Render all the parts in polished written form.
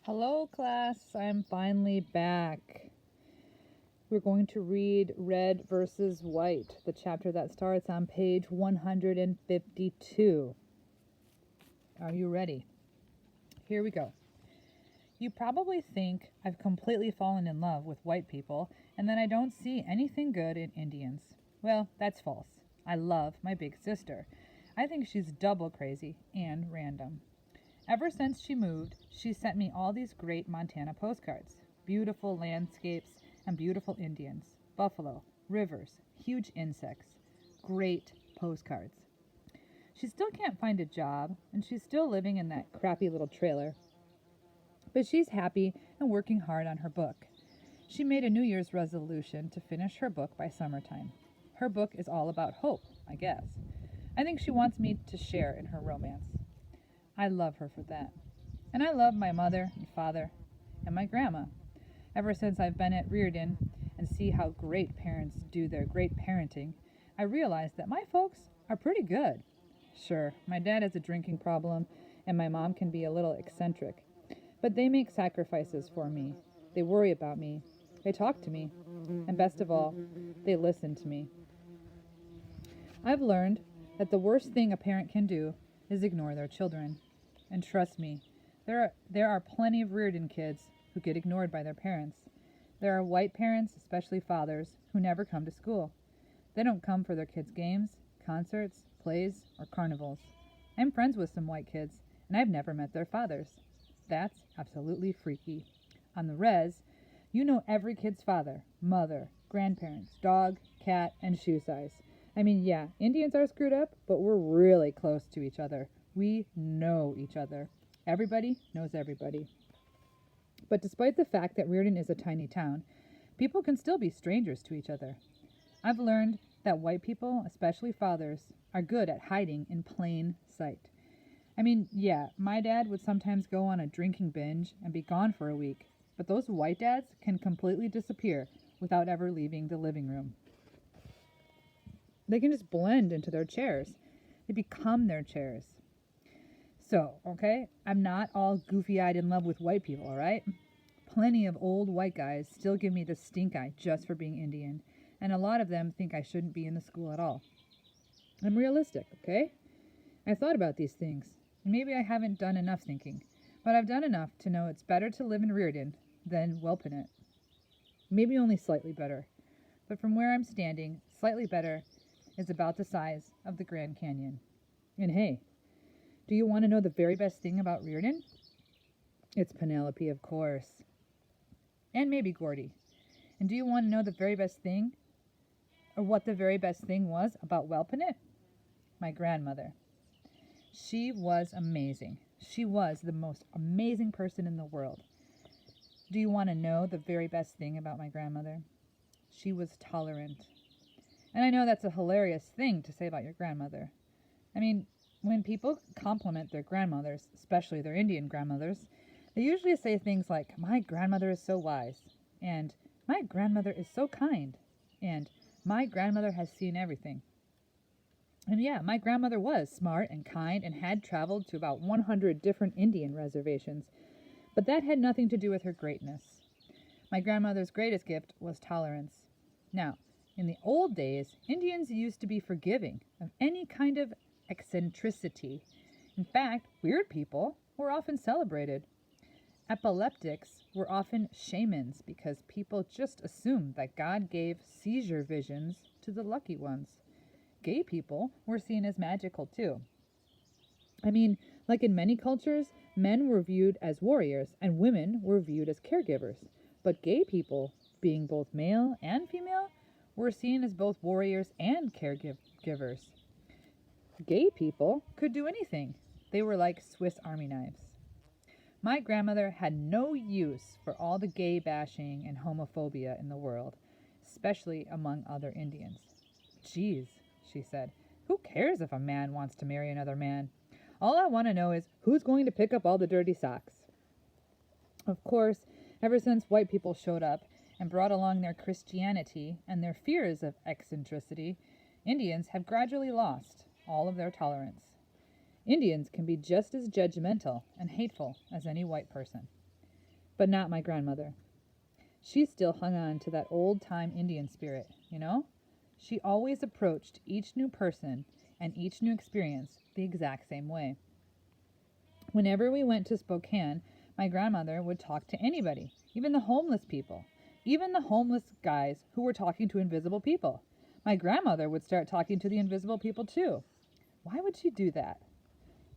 Hello, class. I'm finally back. We're going to read Red versus White, the chapter that starts on page 152. Are you ready? Here we go. You probably think I've completely fallen in love with white people and that I don't see anything good in Indians. Well, that's false. I love my big sister. I think she's double crazy and random. Ever since she moved, she sent me all these great Montana postcards. Beautiful landscapes and beautiful Indians, buffalo, rivers, huge insects. Great postcards. She still can't find a job, and she's still living in that crappy little trailer. But she's happy and working hard on her book. She made a New Year's resolution to finish her book by summertime. Her book is all about hope, I guess. I think she wants me to share in her romance. I love her for that. And I love my mother and father and my grandma. Ever since I've been at Reardon and see how great parents do their great parenting, I realize that my folks are pretty good. Sure, my dad has a drinking problem and my mom can be a little eccentric, but they make sacrifices for me. They worry about me. They talk to me. And best of all, they listen to me. I've learned that the worst thing a parent can do is ignore their children. And trust me, there are plenty of Reardon kids who get ignored by their parents. There are white parents, especially fathers, who never come to school. They don't come for their kids' games, concerts, plays, or carnivals. I'm friends with some white kids, and I've never met their fathers. That's absolutely freaky. On the res, you know every kid's father, mother, grandparents, dog, cat, and shoe size. I mean, yeah, Indians are screwed up, but we're really close to each other. We know each other. Everybody knows everybody. But despite the fact that Reardon is a tiny town, people can still be strangers to each other. I've learned that white people, especially fathers, are good at hiding in plain sight. I mean, yeah, my dad would sometimes go on a drinking binge and be gone for a week, but those white dads can completely disappear without ever leaving the living room. They can just blend into their chairs. They become their chairs. So, okay, I'm not all goofy-eyed in love with white people, all right? Plenty of old white guys still give me the stink eye just for being Indian, and a lot of them think I shouldn't be in the school at all. I'm realistic, okay? I've thought about these things. Maybe I haven't done enough thinking, but I've done enough to know it's better to live in Reardon than Welpinit. Maybe only slightly better, but from where I'm standing, slightly better is about the size of the Grand Canyon. And hey, do you want to know the very best thing about Reardon? It's Penelope, of course. And maybe Gordy. And do you want to know the very best thing? Or what the very best thing was about Welpinit? My grandmother. She was amazing. She was the most amazing person in the world. Do you want to know the very best thing about my grandmother? She was tolerant. And I know that's a hilarious thing to say about your grandmother. I mean, when people compliment their grandmothers, especially their Indian grandmothers, they usually say things like, "My grandmother is so wise," and "My grandmother is so kind," and "My grandmother has seen everything." And yeah, my grandmother was smart and kind and had traveled to about 100 different Indian reservations, but that had nothing to do with her greatness. My grandmother's greatest gift was tolerance. Now, in the old days, Indians used to be forgiving of any kind of eccentricity. In fact, weird people were often celebrated. Epileptics were often shamans because people just assumed that God gave seizure visions to the lucky ones. Gay people were seen as magical too. I mean, like in many cultures, men were viewed as warriors and women were viewed as caregivers. But gay people, being both male and female, were seen as both warriors and caregivers. Gay people could do anything. They were like Swiss Army knives. My grandmother had no use for all the gay bashing and homophobia in the world, especially among other Indians. "Geez," she said, "who cares if a man wants to marry another man? All I want to know is who's going to pick up all the dirty socks." Of course, ever since white people showed up and brought along their Christianity and their fears of eccentricity, Indians have gradually lost all of their tolerance. Indians can be just as judgmental and hateful as any white person. But not my grandmother. She still hung on to that old-time Indian spirit, you know? She always approached each new person and each new experience the exact same way. Whenever we went to Spokane, my grandmother would talk to anybody, even the homeless people, even the homeless guys who were talking to invisible people. My grandmother would start talking to the invisible people too. Why would she do that?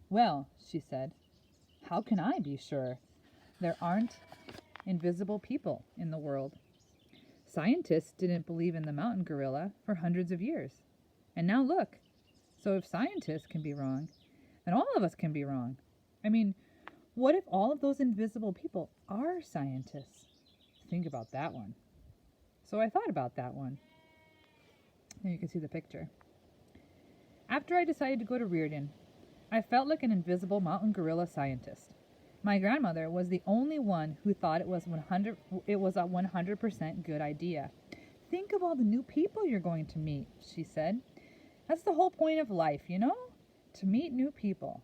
Well, she said, how can I be sure? There aren't invisible people in the world. Scientists didn't believe in the mountain gorilla for hundreds of years. And now look. So if scientists can be wrong, then all of us can be wrong. I mean, what if all of those invisible people are scientists? Think about that one. So I thought about that one. There you can see the picture. After I decided to go to Reardon, I felt like an invisible mountain gorilla scientist. My grandmother was the only one who thought it was a 100% good idea. Think of all the new people you're going to meet, she said. That's the whole point of life, you know? To meet new people.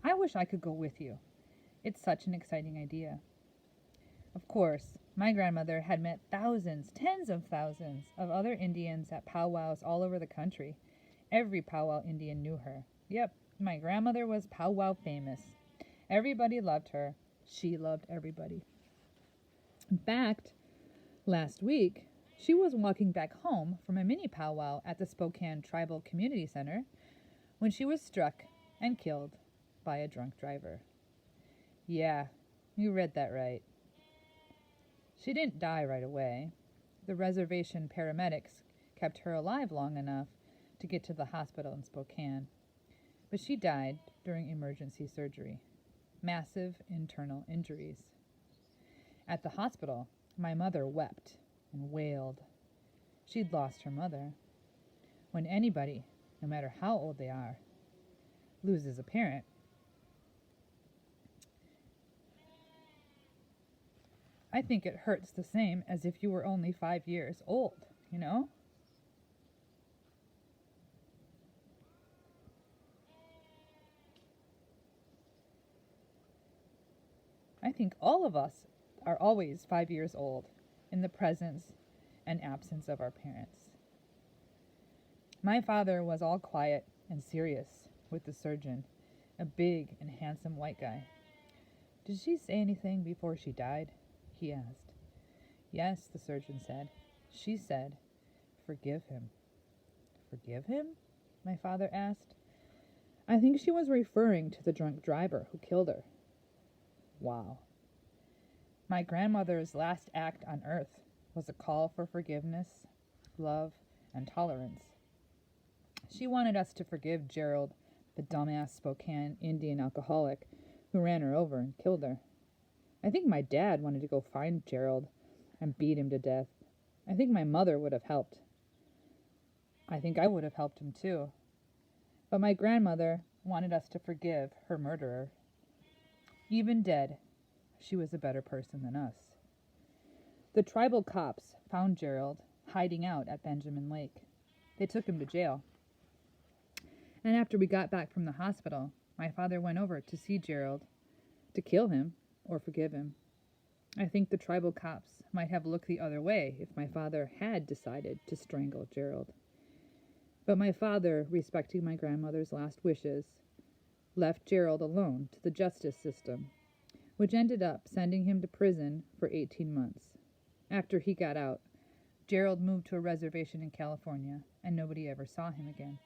I wish I could go with you. It's such an exciting idea. Of course, my grandmother had met thousands, tens of thousands of other Indians at powwows all over the country. Every powwow Indian knew her. Yep, my grandmother was powwow famous. Everybody loved her. She loved everybody. In fact, last week, she was walking back home from a mini powwow at the Spokane Tribal Community Center when she was struck and killed by a drunk driver. Yeah, you read that right. She didn't die right away. The reservation paramedics kept her alive long enough to get to the hospital in Spokane. But she died during emergency surgery. Massive internal injuries. At the hospital, my mother wept and wailed. She'd lost her mother. When anybody, no matter how old they are, loses a parent, I think it hurts the same as if you were only 5 years old, you know? I think all of us are always 5 years old in the presence and absence of our parents. My father was all quiet and serious with the surgeon, a big and handsome white guy. Did she say anything before she died? He asked. Yes, the surgeon said. She said, forgive him. Forgive him? My father asked. I think she was referring to the drunk driver who killed her. Wow. My grandmother's last act on earth was a call for forgiveness, love, and tolerance. She wanted us to forgive Gerald, the dumbass Spokane Indian alcoholic who ran her over and killed her. I think my dad wanted to go find Gerald and beat him to death. I think my mother would have helped. I think I would have helped him too. But my grandmother wanted us to forgive her murderer. Even dead, she was a better person than us. The tribal cops found Gerald hiding out at Benjamin Lake. They took him to jail. And after we got back from the hospital, my father went over to see Gerald, to kill him or forgive him. I think the tribal cops might have looked the other way if my father had decided to strangle Gerald. But my father, respecting my grandmother's last wishes, left Gerald alone to the justice system, which ended up sending him to prison for 18 months. After he got out, Gerald moved to a reservation in California, and nobody ever saw him again.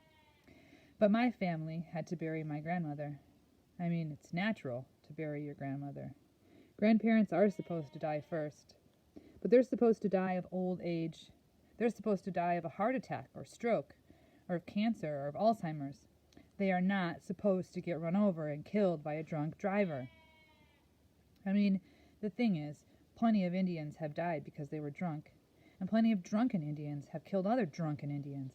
But my family had to bury my grandmother. I mean, it's natural to bury your grandmother. Grandparents are supposed to die first, but they're supposed to die of old age. They're supposed to die of a heart attack or stroke, or of cancer or of Alzheimer's. They are not supposed to get run over and killed by a drunk driver. I mean, the thing is, plenty of Indians have died because they were drunk, and plenty of drunken Indians have killed other drunken Indians.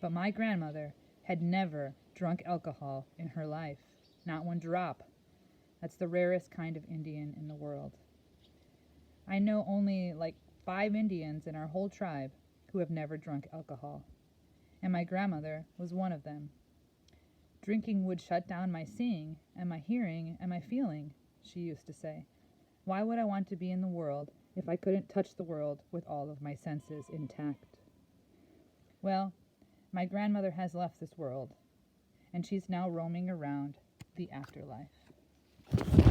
But my grandmother had never drunk alcohol in her life, not one drop. That's the rarest kind of Indian in the world. I know only like 5 Indians in our whole tribe who have never drunk alcohol, and my grandmother was one of them. Drinking would shut down my seeing and my hearing and my feeling, she used to say. Why would I want to be in the world if I couldn't touch the world with all of my senses intact? Well, my grandmother has left this world, and she's now roaming around the afterlife.